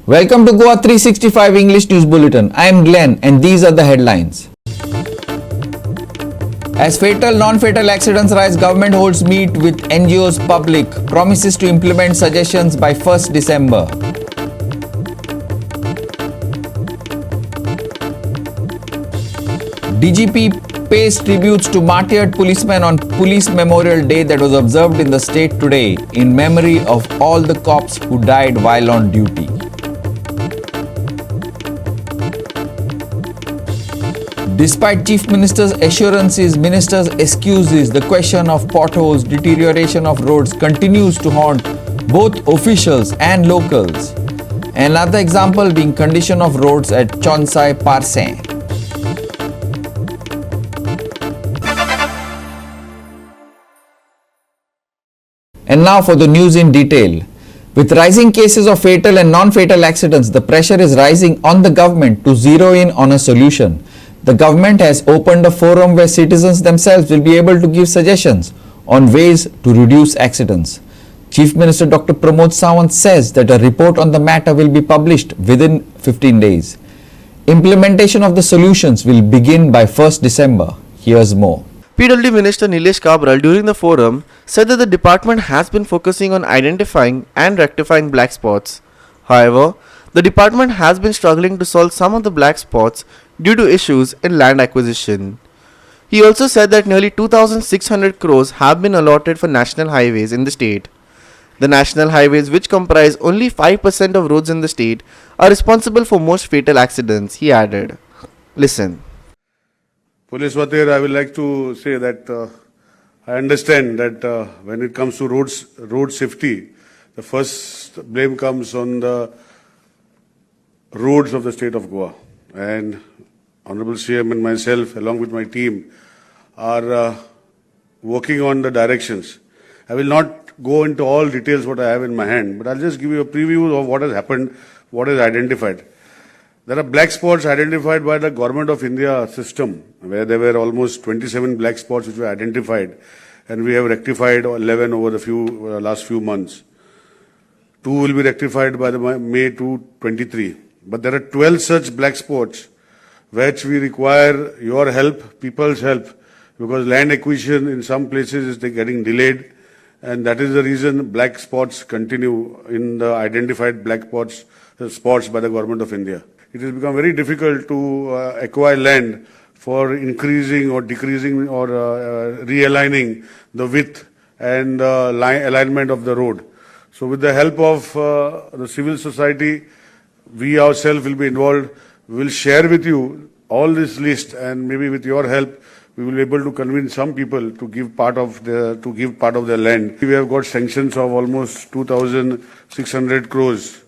Welcome to GOA365 English News Bulletin. I am Glenn and these are the headlines. As fatal, non-fatal accidents rise, government holds meet with NGOs public, promises to implement suggestions by 1st December. DGP pays tributes to martyred policemen on Police Memorial Day that was observed in the state today in memory of all the cops who died while on duty. Despite Chief Minister's assurances, Minister's excuses, the question of potholes, deterioration of roads continues to haunt both officials and locals. Another example being condition of roads at Chonsai Parsin. And now for the news in detail. With rising cases of fatal and non-fatal accidents, the pressure is rising on the government to zero in on a solution. The government has opened a forum where citizens themselves will be able to give suggestions on ways to reduce accidents. Chief Minister Dr. Pramod Sawant says that a report on the matter will be published within 15 days. Implementation of the solutions will begin by 1st December. Here's more. PWD Minister Nilesh Kabral during the forum said that the department has been focusing on identifying and rectifying black spots. However, the department has been struggling to solve some of the black spots due to issues in land acquisition. He also said that nearly 2,600 crores have been allotted for national highways in the state. The national highways, which comprise only 5% of roads in the state, are responsible for most fatal accidents, he added. Listen. Police Vatir, I would like to say that I understand that when it comes to road safety, the first blame comes on the roads of the state of Goa. And Honorable CM and myself, along with my team, are working on the directions. I will not go into all details what I have in my hand, but I'll just give you a preview of what has happened, what is identified. There are black spots identified by the Government of India system, where there were almost 27 black spots which were identified, and we have rectified 11 over the last few months. 2 will be rectified by the May 2023. But there are 12 such black spots which we require your help, people's help, because land acquisition in some places is getting delayed, and that is the reason black spots continue in the identified black spots by the Government of India. It has become very difficult to acquire land for increasing or decreasing or realigning the width and alignment of the road. So with the help of the civil society, we ourselves will be involved. We will share with you all this list, and maybe with your help, we will be able to convince some people to give part of their land. We have got sanctions of almost 2,600 crores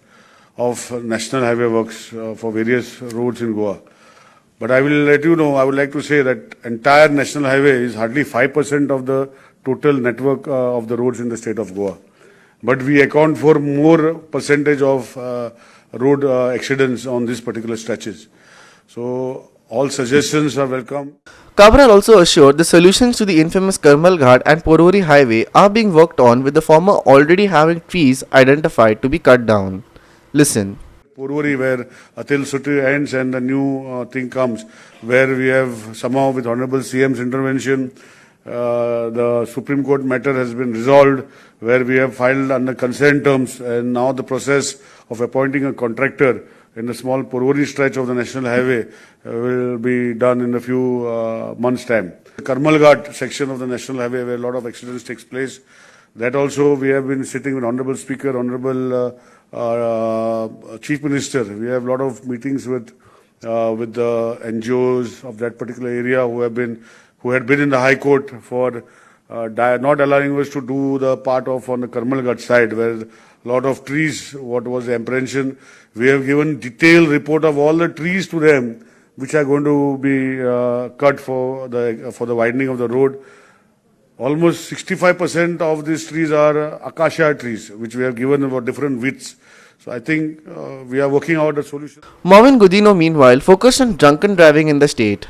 of national highway works for various roads in Goa. But I will let you know, I would like to say that entire national highway is hardly 5% of the total network of the roads in the state of Goa. But we account for more percentage of road accidents on these particular stretches. So all suggestions are welcome. Kabral also assured the solutions to the infamous Karmal Ghat and Porvorim highway are being worked on, with the former already having trees identified to be cut down. Listen. Porvorim, where Atil Sutti ends and the new thing comes, where we have somehow with Honorable CM's intervention, the Supreme Court matter has been resolved, where we have filed under consent terms, and now the process of appointing a contractor in the small Porvorim stretch of the national highway will be done in a few months' time. The Karmal Ghat section of the national highway, where a lot of accidents takes place, that also we have been sitting with Honorable Speaker, Honorable Chief Minister. We have a lot of meetings with the NGOs of that particular area who had been in the High Court for not allowing us to do the part of on the Karmal Ghat side, where a lot of trees, what was the apprehension. We have given detailed report of all the trees to them, which are going to be cut for the widening of the road. Almost 65% of these trees are acacia trees, which we have given about different widths. So I think we are working out a solution. Marvin Godino, meanwhile, focused on drunken driving in the state.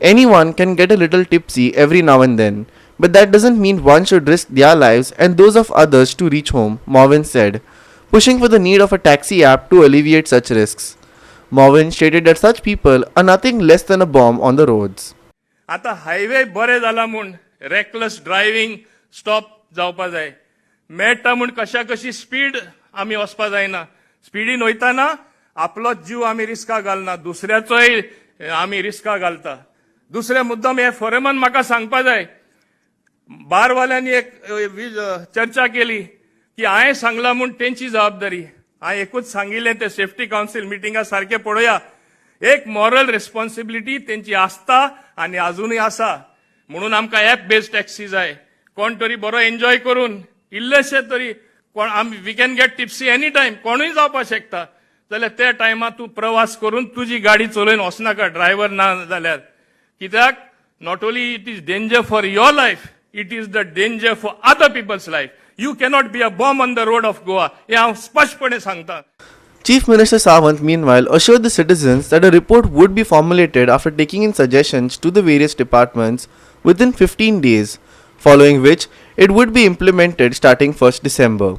Anyone can get a little tipsy every now and then, but that doesn't mean one should risk their lives and those of others to reach home, Marvin said. pushing for the need of a taxi app to alleviate such risks. Morvin stated that such people are nothing less than a bomb on the roads. आता highway बरे जाला म्हूण reckless driving stop जावपा जाय मेळटा म्हूण कशा कशी स्पीड आमी वचपा जायना स्पीडीन वयताना आपलो जीव आमी रिस्का घालना दुसऱ्याचोय आमी रिस्का घालता दुसरे मुद्दम हे फोरमान म्हाका सांगपा जाय बारवाल्यांनी एक चर्चा केली की हांवें सांगला म्हूण तेंची जबाबदारी हांवें एकूच सांगिल्लें ते सेफ्टी कावन्सिल मिटिंगा सारखे पळोवया एक मॉरल रेस्पॉन्सिबिलिटी तेंची आसता आनी अजूनय आसा म्हणून आमकां ॲप बेस्ड टॅक्सी जाय कोण तरी बरो एन्जॉय करून इल्लेशे तरी कोण आमी we can get tipsy any time कोणूय जावपाक शकता जाल्यार त्या टायमार तूं प्रवास करून तुजी गाडी चलोवन वचनाका ड्रायव्हर ना जाल्यार कित्याक not only it is danger for your life it is the danger for other people's life you cannot be a bomb on the road of Goa हे हांव स्पश्टपणे सांगता. Chief Minister Sawant meanwhile assured the citizens that a report would be formulated after taking in suggestions to the various departments within 15 days, following which it would be implemented starting 1st December.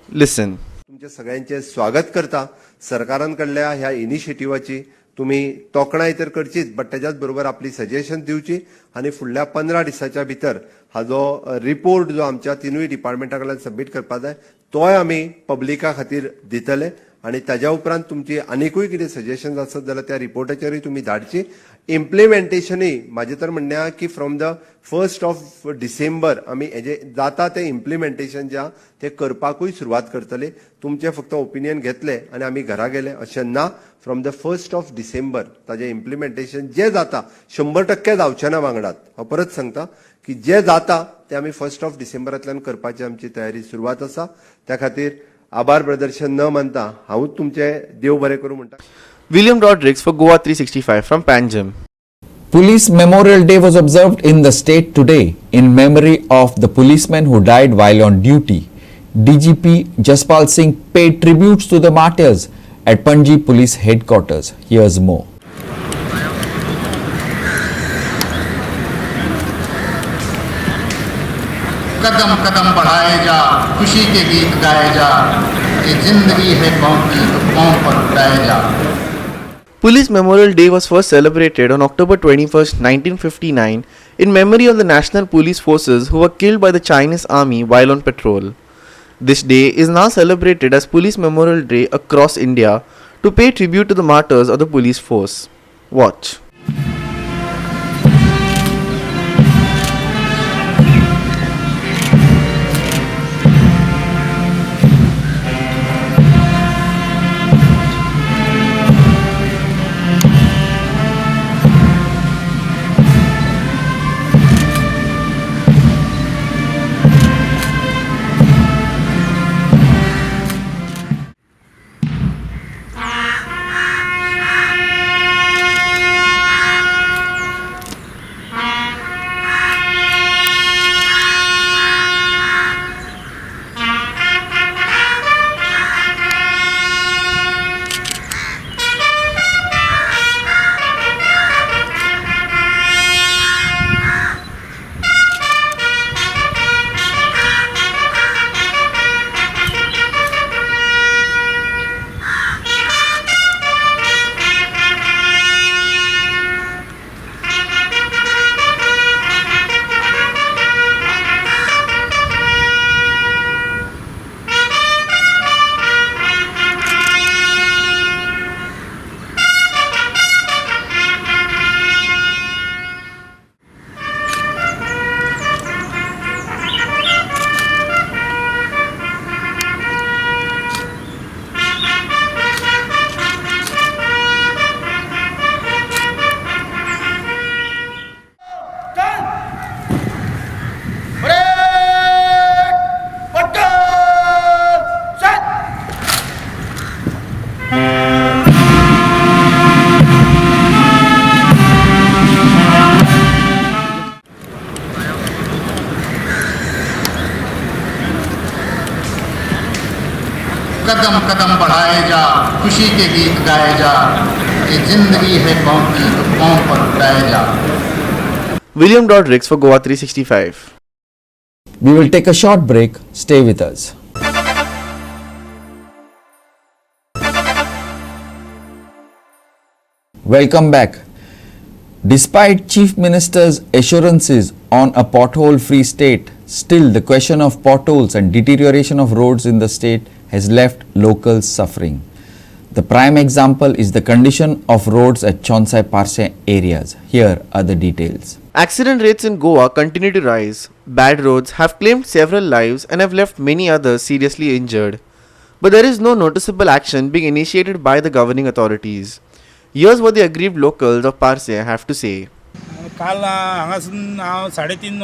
Listen. तुमचे सगळ्यांचे स्वागत करता सरकारान कडल्या ह्या इनिशिएटिव्हाची तुम्ही तोखणाय तर करचीच but त्याच्याच बरोबर आपली सजेशन दिवची आणि फुडल्या 15 दिसाच्या भितर हा जो रिपोर्ट जो आमच्या तिनूय डिपार्टमेंटा कडल्यान सबमिट करपाक जाय तोय आमी पब्लिका खातीर दितले आणि ताज्या उपरांत तुमची आनीकूय कितें सजेशन्स आसत जाल्यार त्या रिपोर्टाचेरूय तुम्ही धाडची इम्प्लिमेंटेशनय म्हाजे तर म्हणणें की from the 1st of December आमी हेजे जाता ते इम्प्लिमेंटेशन जे आहा ते करपाकूय सुरवात करतले तुमचे फक्त ओपिनियन घेतले आणि आमी घरा गेले अशें ना from the 1st of December ताजे इम्प्लिमेंटेशन जे जाता 100% जावचें ना वांगडात हांव परत सांगता की जे जाता ते आमी 1st ऑफ डिसेंबरांतल्यान करपाची आमची तयारी सुरवात आसा त्या खातीर आभार प्रदर्शन न मानता हांवूच तुमचे देव बरें करूं म्हणटा. William Rodrigues for GOA365 from Panjim. Police Memorial Day was observed in the state today in memory of the policemen who died while on duty. DGP Jaspal Singh paid tributes to the martyrs at Panji Police Headquarters. Here's more. कदम कदम बढ़ाए जा खुशी के गीत गाए जा ये जिंदगी है कौम की तो कौम पर उड़ाए जा. Police Memorial Day was first celebrated on October 21st, 1959 in memory of the National Police Forces who were killed by the Chinese Army while on patrol. This day is now celebrated as Police Memorial Day across India to pay tribute to the martyrs of the police force. Watch. कदम कदम बढ़ाए जा खुशी के गीत गाए जा ये जिंदगी है कौम की तो कौम पर उड़ाए जा. William Rodrigues for GOA365. We will take a short break. Stay with us. Welcome back. Despite Chief Minister's assurances on a pothole-free state, still the question of potholes and deterioration of roads in the state has left locals suffering. The prime example is the condition of roads at Chonsai-Parse areas. Here are the details. Accident rates in Goa continue to rise. Bad roads have claimed several lives and have left many others seriously injured. But there is no noticeable action being initiated by the governing authorities. Here's what the aggrieved locals of Parse have to say. काल हांगासून हांव 3:30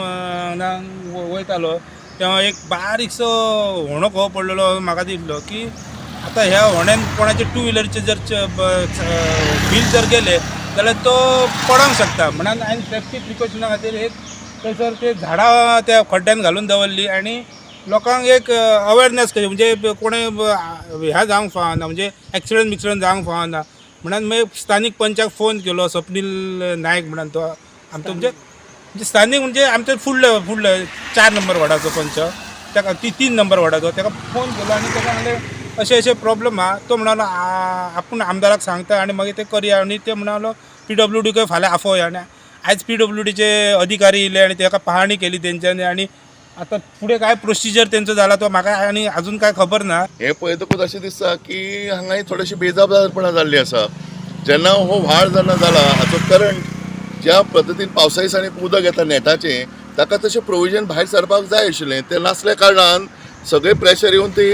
वयतालो तेव्हा एक बारीकसो होणो कहो पडलेलो म्हाका दिसलो की आता ह्या होण्यान कोणाचे टू व्हिलरचे जर व्हील जर गेले जाल्यार तो पडोंक शकता म्हणून हांवें सेफ्टी प्रिकॉशना खातीर एक थंयसर ते झाडां त्या खड्ड्यान घालून दवरली आनी लोकांक एक अवेरनेस केली म्हणजे कोणें ह्या जावंक फावना म्हणजे एक्सिडंट जावंक फावना म्हणून मागीर स्थानीक पंचाक फोन केलो स्वप्नील नायक म्हणून तो आमचो म्हणजे स्थानीक म्हणजे आमचे फुडले 4 नंबर वार्डाचो पंच ताका 3 नंबर वार्डाचो ताका फोन केलो आनी ताका म्हणलें अशें प्रॉब्लेम आहा तो म्हणालो आपूण आमदाराक सांगता आनी मागीर ते करया आनी ते म्हणालो PWD फाल्यां आफोवया आनी आयज PWDचे अधिकारी येयले आनी ताका पाहणी केली तेंच्यांनी आनी आता फुडें काय प्रोसिजर तेंचो जाला तो म्हाका आनी अजून काय खबर ना. हे पळयतकूच अशें दिसता की हांगा थोडीशी बेजबाबदारपणां जाल्ली आसा. जेन्ना हो व्हाळ जेन्ना जाला हाचो करंट ज्या पद्दतीन पावसाळी दिसांनी उदक येता नेटाचें ताका तशें प्रोविजन भायर सरपाक जाय आशिल्लें तें नासल्या कारणान सगळें प्रेशर येवन ती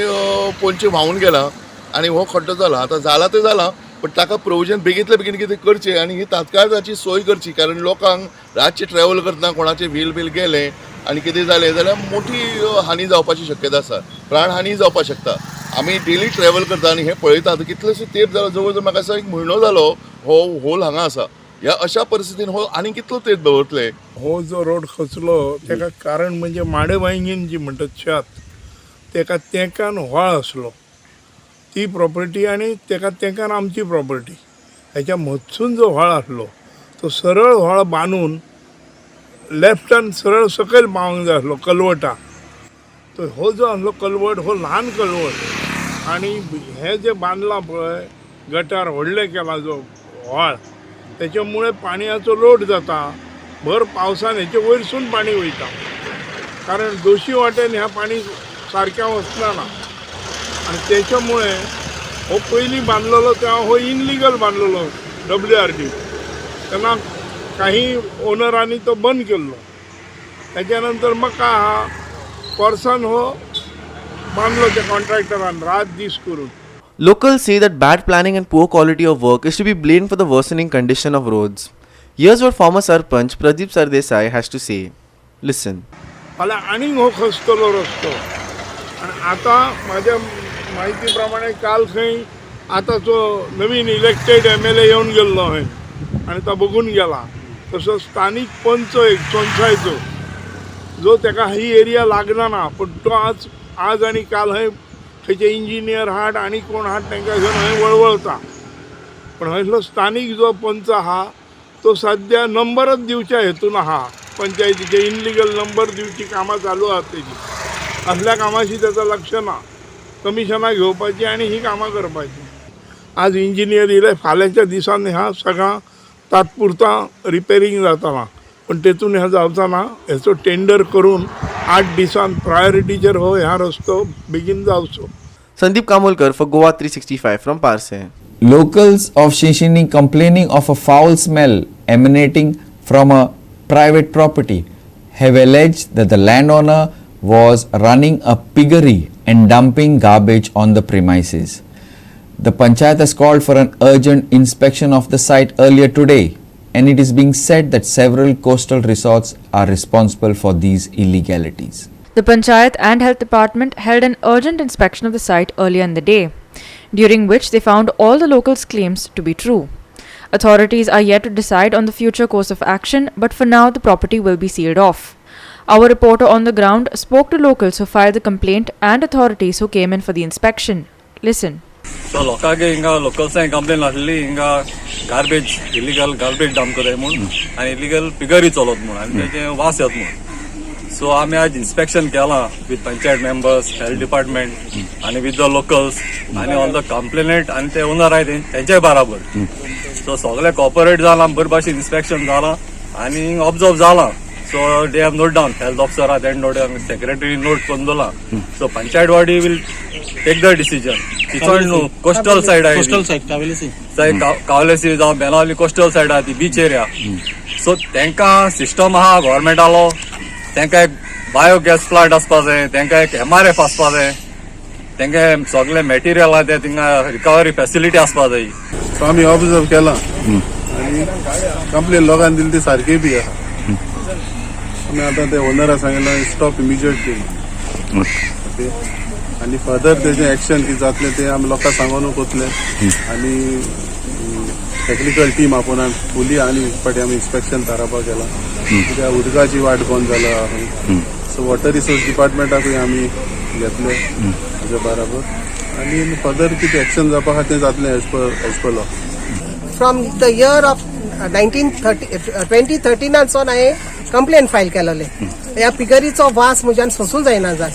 पोंची व्हांवून गेला आनी हो खड्डो जाला. आतां जाला ते जाला पण ताका प्रोविजन बेगींतले बेगीन कितें करचें आनी ही तात्काळ ताची सोय करची कारण लोकांक रातचे ट्रॅव्हल करतना कोणाचें व्हील बील गेलें आनी कितें जालें जाल्यार मोठी हानी जावपाची शक्यता आसा प्राणहानी जावपाक शकता. आमी डेली ट्रॅव्हल करता आनी हें पळयता कितलेशे तेंप जालो जवळ जवळ म्हाका दिसता 1 म्हयनो जालो हो होल हांगा आसा. ह्या अशा परिस्थितीन हो आनी कितलो तेंप दवरतले. हो जो रोड खचलो तेका कारण म्हणजे माडेबांगीन जी म्हणटात शेत तेका तेंकान व्हाळ आसलो ती प्रॉपर्टी आनी तेंकान आमची प्रॉपर्टी हेच्या मदसून जो व्हाळ आसलो तो सरळ व्हाळ बांदून लेफ्टान सरळ सकयल पावंक जाय आसलो कलवटा. तो हो जो आसलो कलवट हो ल्हान कलवट आनी हे जे बांदलां पळय गटार व्हडले केला जो व्हाळ त्याच्यामुळे पाणयाचो लोट जाता. भर पावसान हेचे वयरसून पाणी वयता कारण दोशी वाटेन ह्या पाणी सारक्या वचना ना आनी त्याच्यामुळे हो पयलीं बांदलेलो तेव्हा हो इनलिगल बांदलेलो WRD तेन्ना काही ओनरांनी तो बंद केल्लो. त्याच्यानंतर मग काय हा पर्सन हो बांदलो त्या कॉन्ट्रॅक्टरान रात दीस करून. Locals say that bad planning and poor quality of work is to be blamed for the worsening condition of roads. Here's what former Sarpanch Pradeep Sardesai has to say. Listen. फाल्यां आनीक हो खसतलो रस्तो आनी आतां म्हाज्या माहिती प्रमाणे काल खंय आतांचो नवीन इलेक्टेड MLA येवन गेल्लो खंय आनी तो बघून गेला. तसो स्थानीक पंच एक चोनसायचो जो ताका ही एरिया लागना ना पण तो आज आनी काल खंय थंयचे इंजिनियर हाड आनी कोण हाड तांकां घेवन खंय वळवळता. पण हयसलो स्थानीक जो पंच आहा तो सद्या नंबरच दिवच्या हेतून आहा पंचायतीचे इनलिगल नंबर दिवची कामां चालू आहात तेजी. असल्या कामाशी त्याचं लक्ष ना. कमिशनां घेवपाची आनी ही कामां करपाची. आज इंजिनियर येयले फाल्यांच्या दिसान ह्या सगळा तात्पुरता रिपेरिंग जाताना पण तेतून ह्या जावचाना हेचो टेंडर करून 8 दिसान प्रायोरिटीचेर हो ह्या रस्तो बेगीन जावचो. Sandeep Kamolkar for GOA365 from Parse. Locals of Shinshini complaining of a foul smell emanating from a private property have alleged that the landowner was running a piggery and dumping garbage on the premises. The Panchayat has called for an urgent inspection of the site earlier today, and it is being said that several coastal resorts are responsible for these illegalities. The Panchayat and Health Department held an urgent inspection of the site earlier in the day, during which they found all the locals' claims to be true. Authorities are yet to decide on the future course of action, but for now the property will be sealed off. Our reporter on the ground spoke to locals who filed the complaint and authorities who came in for the inspection. Listen. So लोकांगे हिंगा लोकल्सांक complain आसली हिंगा garbage illegal garbage dump करय म्हूण आनी illegal piggery चलत म्हूण आनी तेजे वास येत म्हूण सो आम्ही आज इन्स्पेक्शन केला with panchayat members, health department आणि विथ द लोकल्स आणि ऑल द कंप्लेनेंट आणि ते ओनर आहे त्यांच्याय बरोबर. सो सगळे कॉपरेट जाला, बरे भाशेन इन्स्पेक्शन जाला आणि ऑब्जर्व जाला. So they have note down, health officer आहा तेणे नोट डावन, सेक्रेटरी नोट करून दवरला. सो पंचायत वाडी विल टेक द डिसिजन. चड न्हू कोस्टल सायड आहे, कोस्टल सायड कावलेसी जावं बेनावली कोस्टल सायड आहा ती बीच एरिया. सो तांकां सिस्टम आहा गव्हर्मेंटालो, तांकां एक बायोगॅस प्लांट आसपा जाय, तांकां एक MRF आसपा जाय, तांकां सगळे मॅटेरियल आहा ते थिंगा रिकवरी फॅसिलिटी आसपा जाय. सो आम्ही ऑब्झर्व केला आणि कंप्लेन लोकांनी दिली ती सारकी बी आहा. आम्ही आता ते ओनरा सांगितलं स्टॉप इमिजिएटली. ओके, आणि फर्दर तेजे एक्शन कितें जातलें ते आमी लोकांक सांगून वतले. आणि टेक्निकल टीम आपण फुली आणि फाटी आमी इन्स्पेक्शन थारावपाक केला. कित्याक उदकाची वाट बंद जाला. सो वॉटर रिसोर्स डिपार्टमेंटाकूय आमी घेतले हाजे बराबर. आणि फर्दर कितें एक्शन जावपा आहा तें जातलें as per law. From the year of 2013 सावन हांवें कंप्लेन फायल केलोले. ह्या पिगरीचो वास म्हज्यान सोसूंक जायना जाय.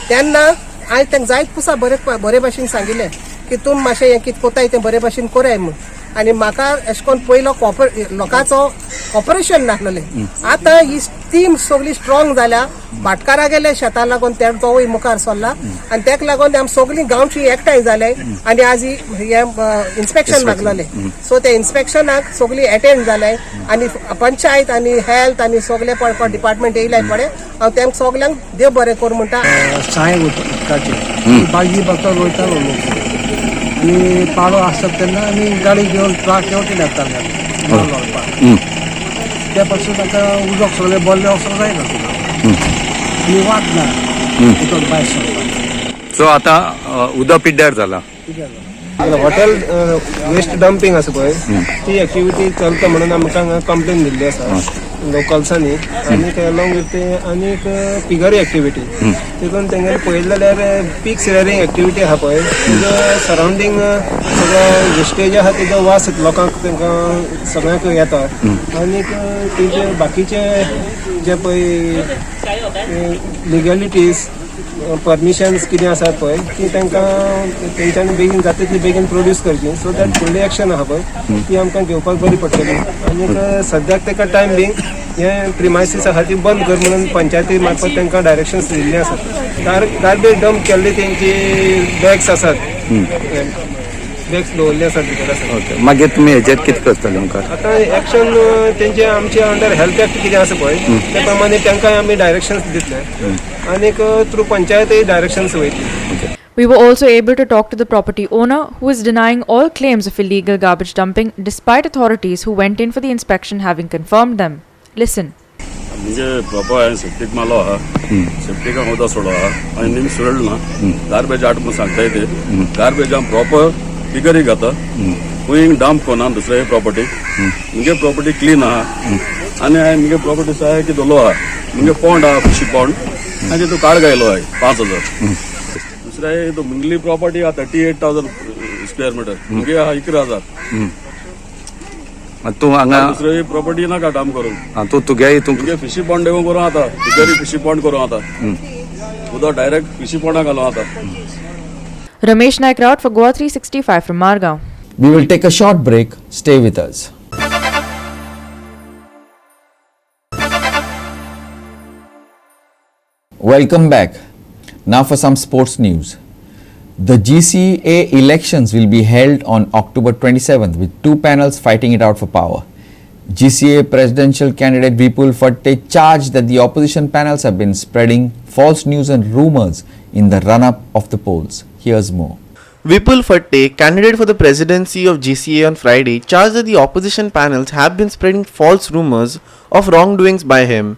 तेन्ना हांवें तांकां जायत पुसा बरे भाशेन सांगिल्लें की तुमी मातशें हें कितें कोताय तें बरे भाशेन कोराय म्हूण. आनी म्हाका अशें करून पयलो लोकांचो कॉपरेशन नासलेलें. आतां ही टीम सगळी स्ट्रॉंग जाल्या. भाटकारा गेले शेतां लागून तोवूय मुखार सरला आनी तेका लागून आमी सगळीं गांवची एकठांय जाले आनी आज हे इन्स्पेक्शन लागलेलें. सो त्या इन्स्पेक्शनाक सगळीं अटेंड जाले आनी पंचायत आनी हेल्थ आनी सगळे पळय डिपार्टमेंट येयले पळय. हांव तेंकां सगल्यांक देव बरें कर म्हणटा. साय उदकाची बागी बकर वयतालो लोक आनी पाळो आसता तेन्ना आमी गाडी घेवन ट्राक घेवन ते येताले त्या पासून आतां उदक सगळें बल्लें वचोंक जायना आनी वाट ना उदक भायर सरपाक. सो आतां उदक पिड्ड्यार जाला. हॉटेल वेस्ट डंपिंग आसा पळय ती एक्टिविटी चलता म्हणून आमकां कंप्लेन दिल्ली आसा लोकल्सांनी. आनी अलॉंग विथ ते आनीक पिगरी एक्टिविटी तितून तेंगेले पळयलें जाल्यार पीक सिलरींग एक्टिविटी आहा पळय तेजो सरावंडींग सगळो वेस्टेज आहा तेजो वास लोकांक तांकां सगळ्यांक येता. आनीक तेजे बाकीचे जे पळय लिगॅलिटीज परमिशन्स कितें आसात पळय ती तांकां तेंच्यांनी बेगीन जाता तितली बेगीन प्रोड्यूस करची. सो दॅट फुडली एक्शन आहा पळय ती आमकां घेवपाक बरी पडटली. आनीक सद्याक ताका टायम बींग हे प्रिमायसीस आहा ती बंद कर म्हणून पंचायती मार्फत तांकां डायरेक्शन्स दिल्ले आसात. गार्बेज डंप केल्ली तेंची बॅग्स आसात, बॅग्स दवरल्ले आसात भितर आसात. ओके, मागीर तुमी हेजेर कितें करतले मुखार? आतां एक्शन तेंचे आमचे अंडर हेल्थ एक्ट कितें आसा पळय ते प्रमाणे तांकां आमी डायरेक्शन्स दितले आनीक थ्रू पंचायतय डायरेक्शन्स वयतली. We were also able to talk to the property owner, who is denying all claims of illegal garbage dumping despite authorities who went in for the inspection having confirmed them. Listen. म्हणजे proper हांवें septic मारलो आहा, सेफ्टीकाक उदक सोडलो आहा आनी निम सोडलो ना. गार्बेज हाड म्हणून सांगताय ते गार्बेज आमी प्रॉपर पिगरी घाता. खंय डंप कोना दुसऱ्या प्रॉपर्टी. मुगे प्रॉपर्टी क्लीन आहा आनी हांवें मुगे प्रॉपर्टी सहाय की दवरलो आहा. मुगे पॉन्ड आहा फिशी पॉन्ड आनी तो कार्ड गायलो हांवें 5,000. दुसऱ्या तो मुंगली प्रॉपर्टी आहा 38,000 स्क्वेअर मिटर. मुगे आहा 11,000. तूं हांगा दुसरी प्रॉपर्टी नाका काम करूंक. तूं तुगे तुमगे फिशी पॉन्ड डेवो करूं आतां. पिगरी फिशी पॉन्ड करूं आतां. उदक डायरेक्ट फिशी पॉन्डाक घालूं आतां. Ramesh Naik Raut for GOA365 from Margao. We will take a short break. Stay with us. Welcome back. Now for some sports news. The GCA elections will be held on October 27th with two panels fighting it out for power. GCA presidential candidate Vipul Fatte charged that the opposition panels have been spreading false news and rumors in the run-up of the polls. Here's more. Vipul Fatte, candidate for the presidency of GCA on Friday, charged that the opposition panels have been spreading false rumors of wrongdoings by him.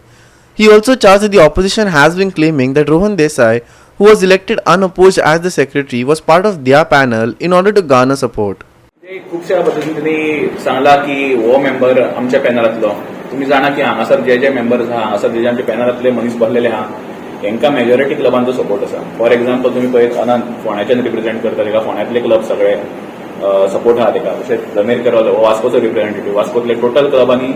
He also charged that the opposition has been claiming that Rohan Desai, who was elected unopposed as the secretary, was part of their panel in order to garner support. खुबशा पद्धतीन तुम्ही सांगला की हो member आमच्या पॅनलातलो. तुम्ही जाणा की हांगासर जे मेंबर्स आहा हांगासर जे आमच्या पॅनलातले मनीस बसलेले आहा तांकां मेजॉरिटी क्लबांचो सपोर्ट आसा. फॉर एक्झाम्पल तुम्ही पळयत अनंत फोंड्याच्यान रिप्रेझेंट करता ताका फोंड्यातले क्लब सगळे सपोर्ट आहा ताका. तशेंच जमीर केरळ वास्कोचो रिप्रेझेंटेटिव्ह वास्कोतले टोटल क्लबांनी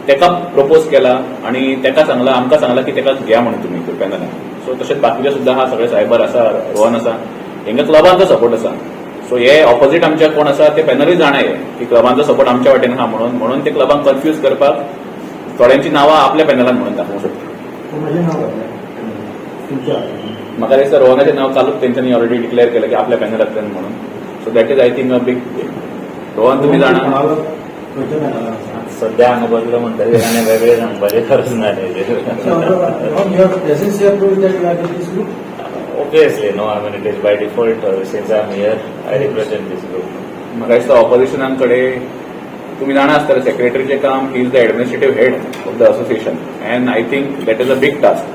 तेका प्रपोज केला आणि तेका सांगला आमकां सांगला की तेका घ्या म्हणून तुमी पॅनलान. सो तशेंच बाकीचे सुद्धा आहा, सगळे सायबर आसा, रोहन आसा, हेंका क्लबांचो सपोर्ट आसा. सो हे ऑपोजीट आमच्या कोण आसा ते पॅनलूय जाणाय की क्लबांचो सपोर्ट आमच्या वाटेन आहा म्हणून ते क्लबांक कन्फ्यूज करपाक थोड्यांची नांवां आपल्या पॅनलान म्हणून दाखोवंक सोदता. म्हाका दिसता रोहनाचें नांव चालूच तेंच्यांनी ऑलरेडी डिक्लेअर केलें की आपल्या पॅनलांतल्यान म्हणून. So that is I think a big. Rohan तुमी जाणा सध्या हांगा बसलो म्हणटकीर आनी वेगळे सांगपाचें खर्च ना. Obviously, no. I mean, it is by default. Since I am here, I represent this group. म्हाका दिसता ऑपोजिशनांकडे तुम्ही जाणा आसतले सेक्रेटरीचें काम, he is the administrative head of the association and I think that is a big task.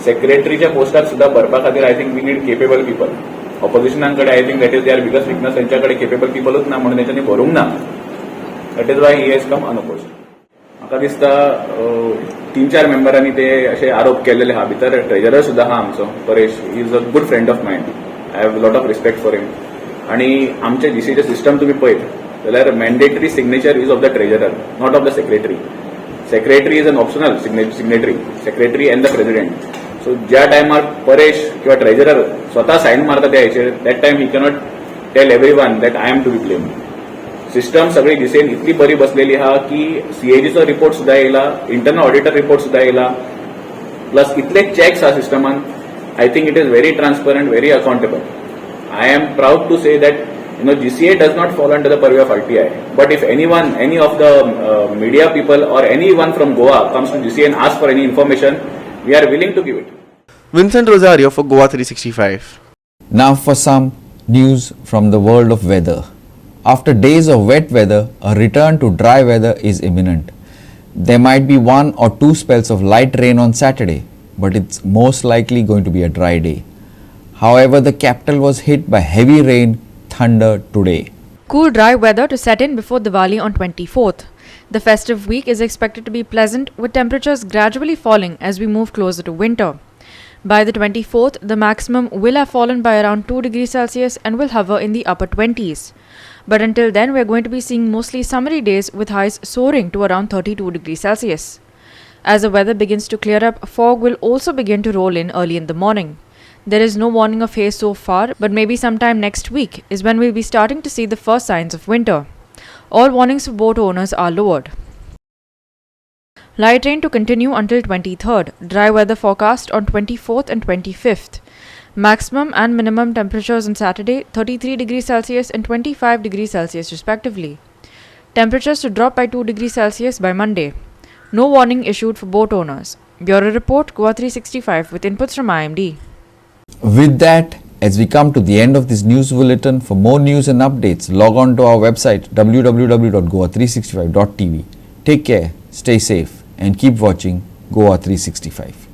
सेक्रेटरीच्या पोस्टाक सुद्धा भरपा खातीर I think we need capable people. ऑपोजिशनांकडे I think that is their biggest weakness. त्यांच्याकडे केपेबल पीपलूच ना म्हणून त्यांच्यानी भरूंक ना. That is why he has come unopposed. म्हाका दिसता 3-4 मेंबरांनी ते असे आरोप केलेले आहा. भितर ट्रेजरर सुद्धा आहा आमचो Paresh. He is a good friend of mine. I have lot of respect for him. आणि आमचे जीसीचे सिस्टम तुम्ही पळयत जाल्यार mandatory signature is of the treasurer, not of the secretary. Secretary is an optional signatory, secretary and the president. So ज्या टायमार परेश किंवा treasurer स्वतः साईन मारता त्या हेचेर, that time he cannot tell everyone that I am to be blame. System सगळी दिसेन इतली बरी बसलेली आहा की सीएजीचो रिपोर्ट सुद्धा येयला, इंटरनल ऑडिटर रिपोर्ट सुद्धा येयला, प्लस इतले चॅक्स आहा सिस्टमान. I think it is very transparent, very accountable. I am proud to say that GCA does not fall under the purview of RTI. But if anyone, any of the media people or anyone from Goa comes to GCA and asks for any information, we are willing to give it. Vincent Rosario for Goa 365. Now for some news from the world of weather. After days of wet weather, a return to dry weather is imminent. There might be 1 or 2 spells of light rain on Saturday, but it's most likely going to be a dry day. However, the capital was hit by heavy rain, thunder today. Cool dry weather to set in before Diwali on 24th. The festive week is expected to be pleasant, with temperatures gradually falling as we move closer to winter. By the 24th, the maximum will have fallen by around 2 degrees Celsius and will hover in the upper 20s. But until then, we are going to be seeing mostly summery days with highs soaring to around 32 degrees Celsius. As the weather begins to clear up, fog will also begin to roll in early in the morning. There is no warning of haze so far, but maybe sometime next week is when we'll be starting to see the first signs of winter. All warnings for boat owners are lowered. Light rain to continue until 23rd. Dry weather forecast on 24th and 25th. Maximum and minimum temperatures on Saturday 33 degrees Celsius and 25 degrees Celsius respectively. Temperatures to drop by 2 degrees Celsius by Monday. No warning issued for boat owners. Bureau Report, Goa 365 with inputs from IMD. With that, as we come to the end of this news bulletin, for more news and updates, log on to our website www.goa365.tv. Take care, stay safe, and keep watching Goa 365.